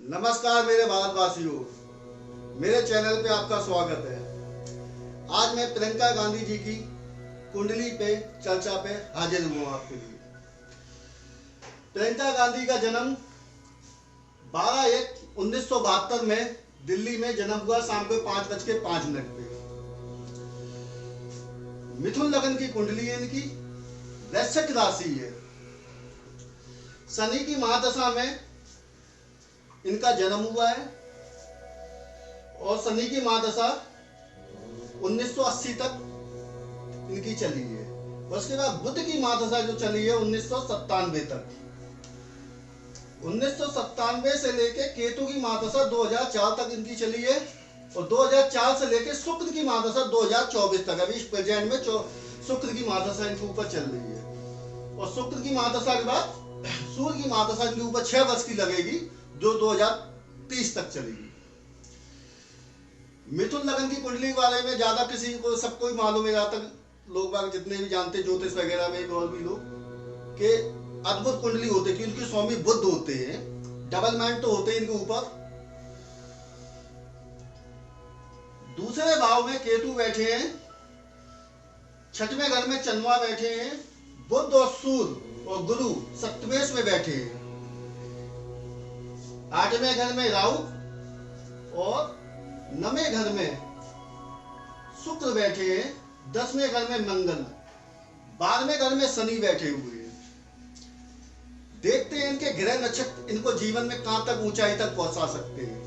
नमस्कार मेरे भारतवासियों, मेरे चैनल पे आपका स्वागत है। आज मैं प्रियंका गांधी जी की कुंडली पे चर्चा पे हाजिर हुआ आपके लिए। प्रियंका गांधी का जन्म 12/1/1972 में दिल्ली में जन्म हुआ, शाम को 5:05 पे। मिथुन लगन की कुंडली है इनकी, वृश्चिक राशि है। शनि की महादशा में इनका जन्म हुआ है और शनि की महादशा 1980 तक इनकी चली है। उसके बाद बुध की महादशा जो चली है 1997 तक। 1997 से लेके केतु की महादशा 2004 तक इनकी चली है और 2004 से लेके शुक्र की महादशा 2024 तक। अभी प्रेजेंट में शुक्र की महादशा इनके ऊपर चल रही है और शुक्र की महादशा के बाद सूर्य की महादशा इनके ऊपर 6 वर्ष की लगेगी, जो 2030 तक चलेगी। मिथुन लगन की कुंडली के बारे में ज्यादा किसी को सबको ही मालूम है, जहां तक लोग बाग जितने भी जानते हैं, ज्योतिष वगैरह में और भी लोग, के अद्भुत कुंडली होते हैं कि उनके स्वामी बुध होते हैं, डबल माइंड तो होते हैं इनके ऊपर। दूसरे भाव में केतु बैठे हैं, छठवें घर में चंद्रमा बैठे हैं, बुध और सूर्य और गुरु सप्तमेश में बैठे हैं, 8वें घर में राहु और 9वें घर में शुक्र बैठे हैं, 10वें घर में मंगल, 12वें घर में शनि बैठे हुए हैं। देखते हैं इनके ग्रह नक्षत्र इनको जीवन में कहां तक ऊंचाई तक पहुंचा सकते हैं।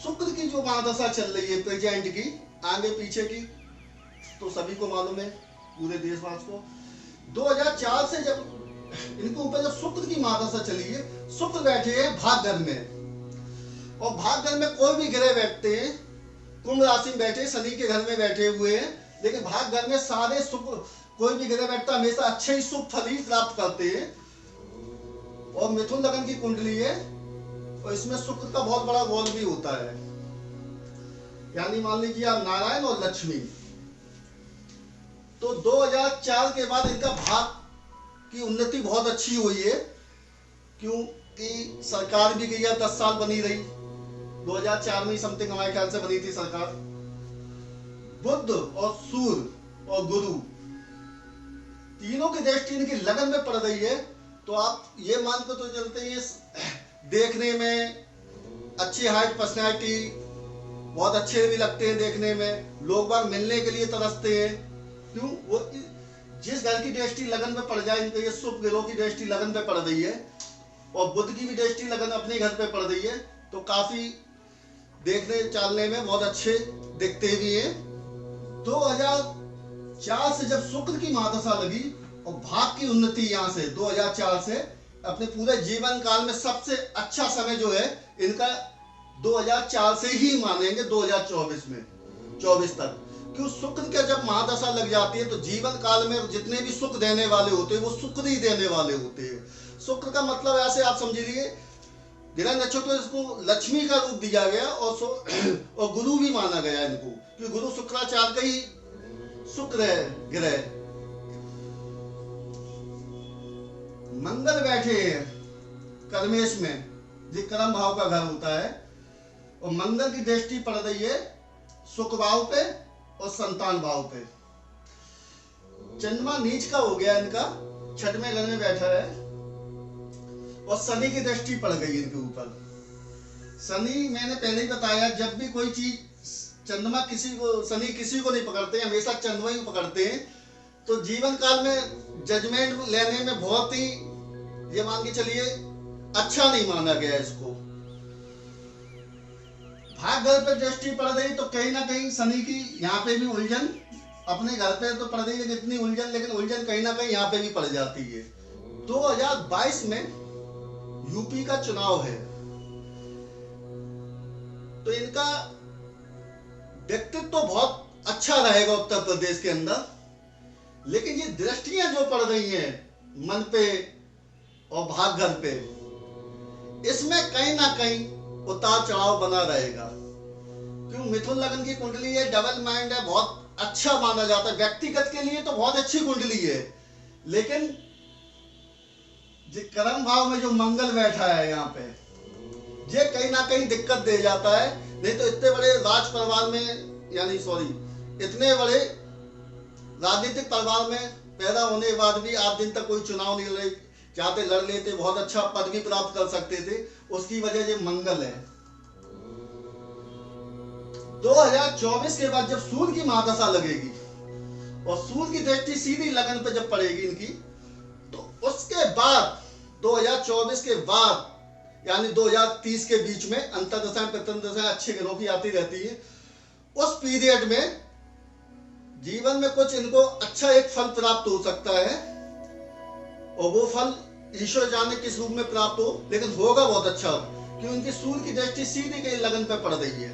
शुक्र की जो महादशा चल रही है प्रेजेंट की, आगे पीछे की तो सभी को मालूम है, पूरे देशवासी को। 2004 से जब इनके ऊपर जब शुक्र की महादशा चली है, शुक्र बैठे हैं भाग घर में और भाग घर में कोई भी ग्रह बैठते हैं, कुंभ राशि में बैठे, शनि के घर में बैठे हुए हैं, लेकिन भाग घर में सारे शुक्र कोई भी ग्रह बैठता हमेशा अच्छे ही शुभ फल ही प्राप्त करते हैं। और मिथुन लगन की कुंडली है और इसमें शुक्र का बहुत बड़ा रोल भी होता है, यानी मान लीजिए आप नारायण और लक्ष्मी। तो 2004 के बाद इनका भाग की उन्नति बहुत अच्छी हुई है, क्योंकि सरकार भी गई है, 10 साल बनी रही। 2004 में समथिंग हमारे ख्याल से बनी थी सरकार। बुध और सूर्य और गुरु तीनों की दृष्टि इनकी लगन में पड़ रही है, तो आप ये मान के तो चलते हैं देखने में अच्छी हाइट, पर्सनैलिटी बहुत अच्छे भी लगते हैं देखने में, लोग बाग मिलने के लिए तरसते हैं। क्यों? वो जिस घर की दृष्टि लगन में पड़ जाए, इनके ये शुभ ग्रहों की दृष्टि लगन पे पड़ रही है और बुध की भी दृष्टि लगन अपने घर पे पड़ रही है, तो काफी देखने चालने में बहुत अच्छे दिखते भी हैं। 2004 से जब शुक्र की महादशा लगी और भाग की उन्नति यहाँ से 2004 से अपने पूरे जीवन काल में सबसे अच्छा समय जो है इनका 2004 से ही मानेंगे, 2024 में 24 तक। क्यों? शुक्र का जब महादशा लग जाती है तो जीवन काल में जितने भी सुख देने वाले होते हैं वो शुक्र ही देने वाले होते हैं। शुक्र का मतलब ऐसे आप समझिए, ग्रह नक्षत्र इसको लक्ष्मी का रूप दिया गया और गुरु भी माना गया इनको, क्योंकि गुरु शुक्राचार्य का ही शुक्र है ग्रह। मंगल बैठे हैं कर्मेश में, जो कर्म भाव का घर होता है, और मंगल की दृष्टि पड़ रही है सुख भाव पे और संतान भाव पे। चंद्रमा नीच का हो गया इनका, 6वें घर में बैठा है और शनि की दृष्टि पड़ गई इनके ऊपर। शनि मैंने पहले ही बताया, जब भी कोई चीज चंद्रमा किसी को, शनि किसी को नहीं पकड़ते, हमेशा चंद्रमा ही पकड़ते हैं, तो जीवन काल में जजमेंट लेने में बहुत ही, ये मान के चलिए, अच्छा नहीं माना गया इसको। भाग घर पर दृष्टि पड़ रही तो कहीं ना कहीं शनि की यहाँ पे भी उलझन, अपने घर पे तो पड़ रही है इतनी उलझन, लेकिन उलझन कहीं ना कहीं यहाँ पे भी पड़ जाती है। 2022 में यूपी का चुनाव है, तो इनका व्यक्तित्व तो बहुत अच्छा रहेगा उत्तर प्रदेश के अंदर, लेकिन ये दृष्टियां जो पड़ रही हैं मन पे और भाग घर पे, इसमें कहीं ना कहीं उतार चढ़ाव बना रहेगा। क्यों? मिथुन लगन की कुंडली है, डबल माइंड है, बहुत अच्छा माना जाता है। व्यक्तिगत के लिए तो बहुत अच्छी कुंडली है, लेकिन जो कर्म भाव में जो मंगल बैठा है यहाँ पे, ये कहीं ना कहीं दिक्कत दे जाता है। नहीं तो इतने बड़े राज परिवार में, यानी सॉरी, इतने बड़े राजनीतिक परिवार में पैदा होने के बाद भी आप दिन तक कोई चुनाव नहीं लड़ चाहते, लड़ लेते, बहुत अच्छा पद भी प्राप्त कर सकते थे। उसकी वजह ये मंगल है। 2024 के बाद जब सूर्य की महादशा लगेगी और सूर्य की दृष्टि सीधी लगन पे जब पड़ेगी इनकी, तो उसके बाद 2024 के बाद यानी 2030 के बीच में अंतर्दशाएं प्रत्यंतदशाएं अच्छे ग्रहों की आती रहती है। उस पीरियड में जीवन में कुछ इनको अच्छा एक फल प्राप्त हो सकता है, और वो फल ईश्वर जाने किस रूप में प्राप्त हो, लेकिन होगा बहुत अच्छा, क्योंकि उनकी सूर्य की दृष्टि सीधी कहीं लगन पे पड़ रही है।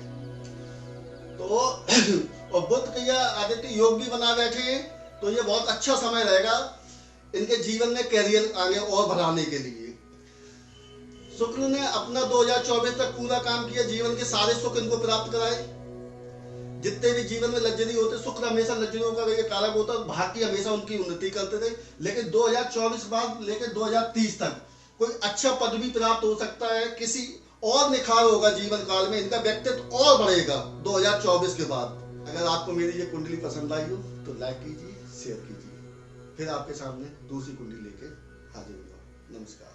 तो और बुध का आदित्य योग भी बना बैठे हैं, तो ये बहुत अच्छा समय रहेगा इनके जीवन में कैरियर आगे और बढ़ाने के लिए। शुक्र ने अपना 2024 तक पूरा काम किया, जीवन के सारे सुख इनको प्राप्त कराए। जितने भी जीवन में लग्जरी होते, शुक्र हमेशा लग्जरियों का ये कारक होता है, भाग्य हमेशा उनकी उन्नति करते थे। लेकिन 2024 बाद लेकर 2030 तक कोई अच्छा पद भी प्राप्त हो सकता है, किसी और निखार होगा जीवन काल में, इनका व्यक्तित्व और बढ़ेगा 2024 के बाद। अगर आपको मेरी ये कुंडली पसंद आई हो तो लाइक कीजिए, शेयर कीजिए। फिर आपके सामने दूसरी कुंडली लेके हाजिर होगा। नमस्कार।